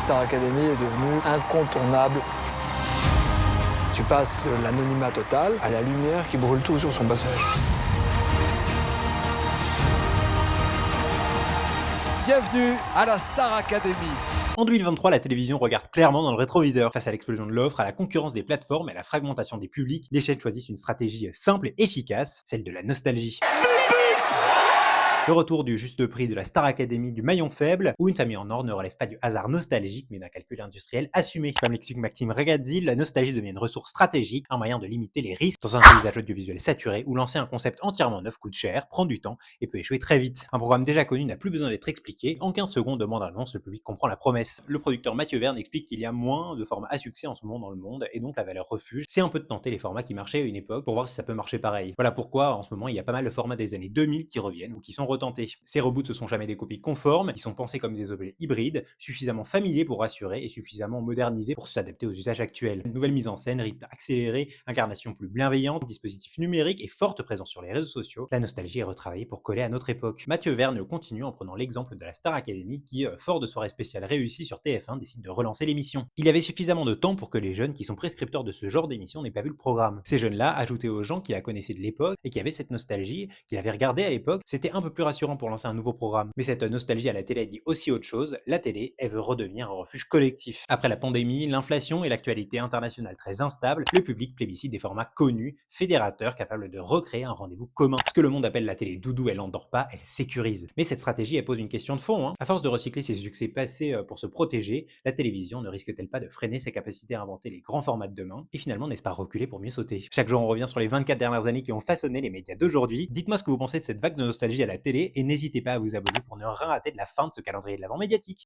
Star Academy est devenu incontournable. Tu passes de l'anonymat total à la lumière qui brûle tout sur son passage. Bienvenue à la Star Academy. En 2023, la télévision regarde clairement dans le rétroviseur. Face à l'explosion de l'offre, à la concurrence des plateformes et à la fragmentation des publics, les chaînes choisissent une stratégie simple et efficace, celle de la nostalgie. Le retour du juste prix de la Star Academy du maillon faible, où une famille en or ne relève pas du hasard nostalgique mais d'un calcul industriel assumé. Comme l'explique Maxime Regazzi, la nostalgie devient une ressource stratégique, un moyen de limiter les risques dans un paysage audiovisuel saturé où lancer un concept entièrement neuf coûte cher, prend du temps et peut échouer très vite. Un programme déjà connu n'a plus besoin d'être expliqué, en 15 secondes de bande-annonce, le public comprend la promesse. Le producteur Mathieu Verne explique qu'il y a moins de formats à succès en ce moment dans le monde et donc la valeur refuge, c'est un peu de tenter les formats qui marchaient à une époque pour voir si ça peut marcher pareil. Voilà pourquoi en ce moment il y a pas mal de formats des années 2000 qui reviennent ou qui sont retentés. Ces reboots ne sont jamais des copies conformes, ils sont pensés comme des objets hybrides, suffisamment familiers pour rassurer et suffisamment modernisés pour s'adapter aux usages actuels. Une nouvelle mise en scène, rythme accéléré, incarnation plus bienveillante, dispositifs numériques et forte présence sur les réseaux sociaux, la nostalgie est retravaillée pour coller à notre époque. Mathieu Verne continue en prenant l'exemple de la Star Academy qui, fort de soirées spéciales réussies sur TF1, décide de relancer l'émission. Il y avait suffisamment de temps pour que les jeunes qui sont prescripteurs de ce genre d'émission n'aient pas vu le programme. Ces jeunes-là, ajoutés aux gens qui la connaissaient de l'époque et qui avaient cette nostalgie, qui l'avaient regardée à l'époque, c'était un peu plus rassurant pour lancer un nouveau programme. Mais cette nostalgie à la télé dit aussi autre chose, la télé, elle veut redevenir un refuge collectif. Après la pandémie, l'inflation et l'actualité internationale très instable, le public plébiscite des formats connus, fédérateurs, capables de recréer un rendez-vous commun. Ce que le monde appelle la télé doudou, elle endort pas, elle sécurise. Mais cette stratégie, elle pose une question de fond. À force de recycler ses succès passés pour se protéger, la télévision ne risque-t-elle pas de freiner ses capacités à inventer les grands formats de demain et finalement n'est-ce pas reculer pour mieux sauter? Chaque jour, on revient sur les 24 dernières années qui ont façonné les médias d'aujourd'hui. Dites-moi ce que vous pensez de cette vague de nostalgie à la télé et n'hésitez pas à vous abonner pour ne rien rater de la fin de ce calendrier de l'avant médiatique.